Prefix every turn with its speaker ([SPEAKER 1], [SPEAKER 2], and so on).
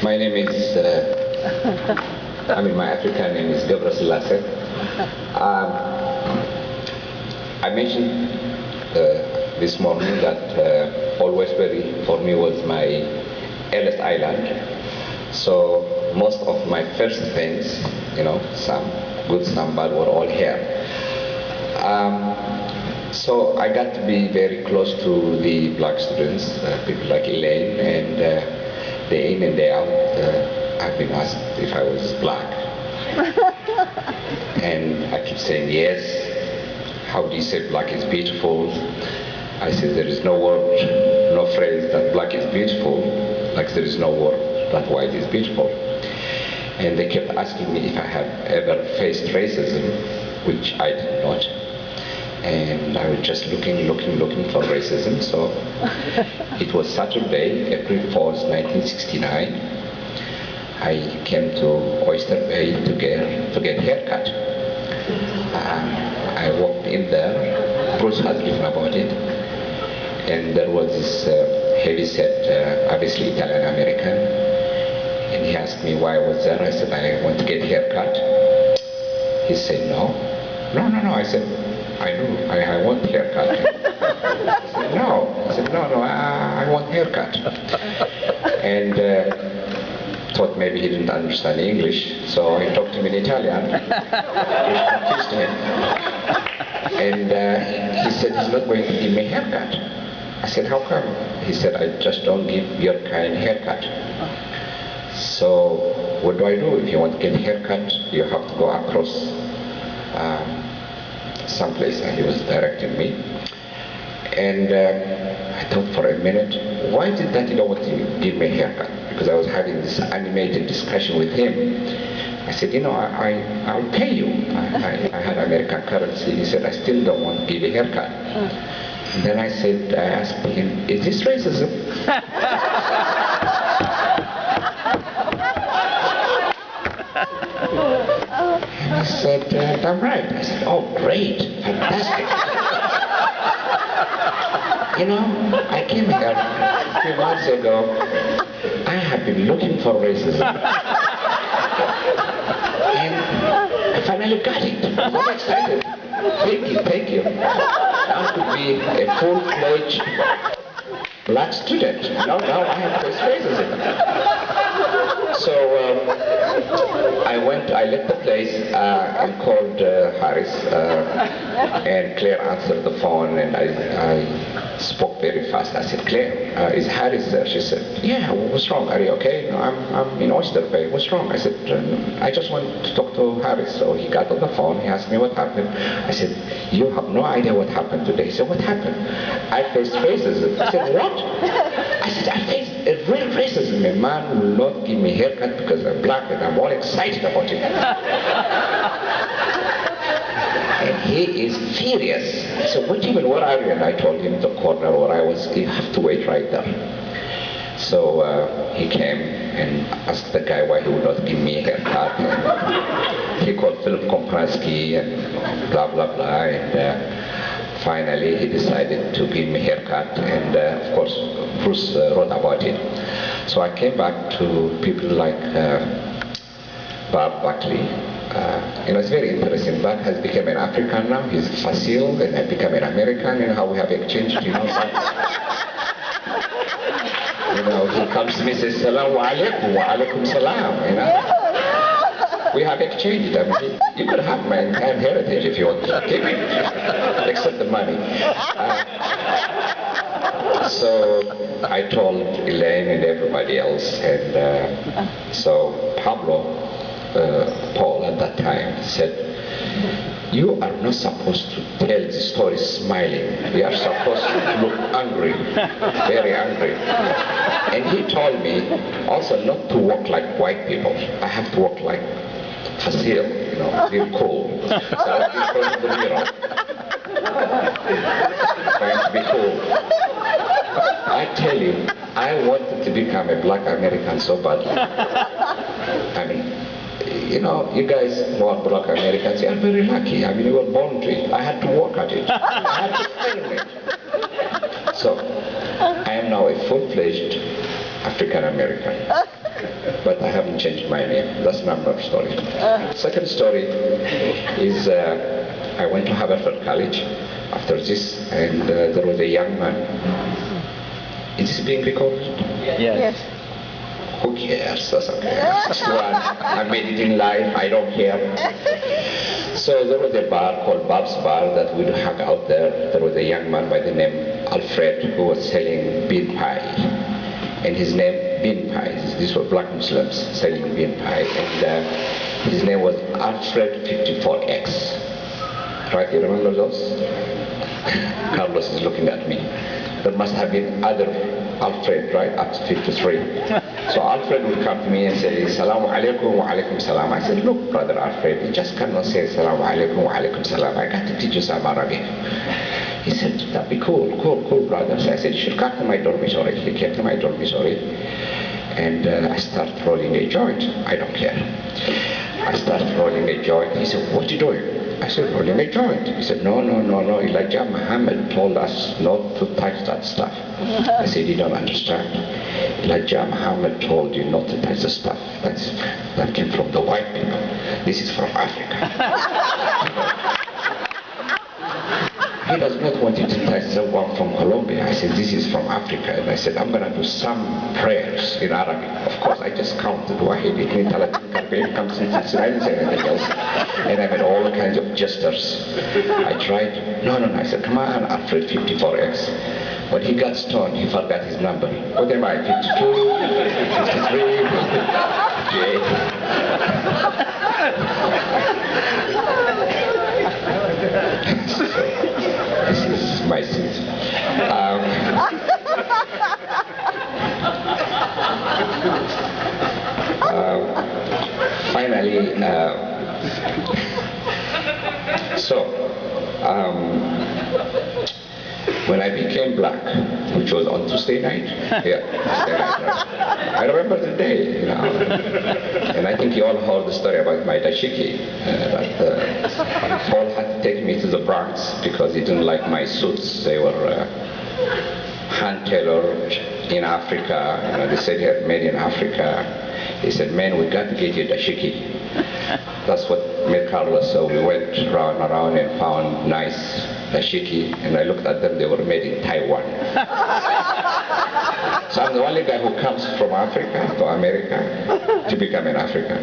[SPEAKER 1] My name is, my African name is Ghebre-Selassie. I mentioned this morning that Old Westbury for me was my eldest island. So most of my first things, some good, some bad, were all here. So I got to be very close to the black students, people like Elaine, and day in and day out, I've been asked if I was black. And I keep saying yes. How do you say black is beautiful? I said there is no word, no phrase that black is beautiful, like there is no word that white is beautiful. And they kept asking me if I had ever faced racism, which I did not. And I was just looking for racism. So it was Saturday, April 4th, 1969. I came to Oyster Bay to get a haircut. I walked in there. Bruce has written about it. And there was this heavy-set, obviously Italian-American. And he asked me why I was there. I said, I want to get a haircut. He said, no. No. I said, I do. I want a haircut. He said, no. I said, no, I want a haircut. And thought maybe he didn't understand English, so I talked to him in Italian, which confused him. And he said he's not going to give me a haircut. I said, how come? He said, I just don't give your kind haircut. So what do I do? If you want to get a haircut, you have to go across someplace, and he was directing me. And I thought for a minute, why did Daddy not want to give me a haircut? Because I was having this animated discussion with him. I said, I'll pay you. I had American currency. He said, I still don't want to give a haircut. And then I asked him, is this racism? And he said, I'm right. I said, oh, great, fantastic. I came here a few months ago. I have been looking for racism. And I finally got it. I'm so excited. Thank you. I could be a full-fledged black student. Now I have faced racism. So I left the place and called Harris, and Claire answered the phone, and I spoke very fast. I said, Claire, is Harris there? She said, yeah, what's wrong? Are you okay? No, I'm in Oyster Bay. What's wrong? I said, I just want to talk to Harris. So he got on the phone. He asked me what happened. I said, you have no idea what happened today. He said, what happened? I faced racism. I said, what? I said, I faced a real racism. A man will not give me a haircut because I'm black, and I'm all excited about it. And he is furious. I said, what do you mean, where are you? And I told him the corner where I was. You have to wait right there. So he came and asked the guy why he would not give me a haircut. And he called Philip Kompransky and blah, blah, blah. And finally he decided to give me a haircut. And of course, Bruce wrote about it. So I came back to people like Bob Buckley. It's very interesting. Bob has become an African now. He's Fasil, and I become an American. How we have exchanged, He comes to me and says, Salaam alaikum, wa alaikum salam, We have exchanged. You could have my entire heritage if you want to keep it, except the money. So I told Elaine and everybody else, and so Pablo, Paul at that time, said, you are not supposed to tell the story smiling. You are supposed to look angry, very angry. And he told me also not to walk like white people. I have to walk like Fasil, real cool. So I was in front of the mirror, trying to be cool. I tell you, I wanted to become a black American so badly. You guys who are black Americans, you are very lucky. You were born to it. I had to work at it. I had to earn it. So I am now a full-fledged African American, but I haven't changed my name. That's number one story. Second story is I went to Haverford College after this, and there was a young man. Is this being recorded?
[SPEAKER 2] Yes.
[SPEAKER 1] Who cares? That's okay. Just one. I made it in life. I don't care. So there was a bar called Bob's Bar that we'd hang out there. There was a young man by the name Alfred who was selling bean pie. And his name, bean pies. These were black Muslims selling bean pie. And his name was Alfred 54X. Right, you remember those? Carlos is looking at me. There must have been other Alfred, right, up to 53. So Alfred would come to me and say, Salamu alaikum wa alaikum salam. I said, look, brother Alfred, you just cannot say Salamu alaikum wa alaikum salam. I got to teach you some Arabic. He said, that'd be cool, brother. So I said, you should come to my dormitory. He came to my dormitory, and I started rolling a joint. I don't care. I started rolling a joint. He said, what are you doing? I said, rolling a joint. He said, no. Elijah Muhammad told us not to touch that stuff. I said, you don't understand. Elijah Muhammad told you not to touch the stuff. That came from the white people. This is from Africa. He does not want you to touch the one from Colombia. I said, this is from Africa. And I said, I'm going to do some prayers in Arabic. Of course, I just counted Wahid, Itni, Talatin, Karbein, Kamsin, I didn't say anything else. And I made all kinds of gestures. I tried. No. I said, come on, Alfred 54X. When he got stoned, he forgot his number. What am I, 52, 53, 58? This is my seat. Finally, when I became black, which was on Tuesday night, Tuesday night, right? I remember the day, and I think you all heard the story about my dashiki, that Paul had to take me to the Bronx because he didn't like my suits. They were hand-tailored in Africa. They said he had made in Africa. He said, man, we got to get you dashiki. That's what made Carlos. So we went around and found nice dashiki, and I looked at them, they were made in Taiwan. So I'm the only guy who comes from Africa to America to become an African.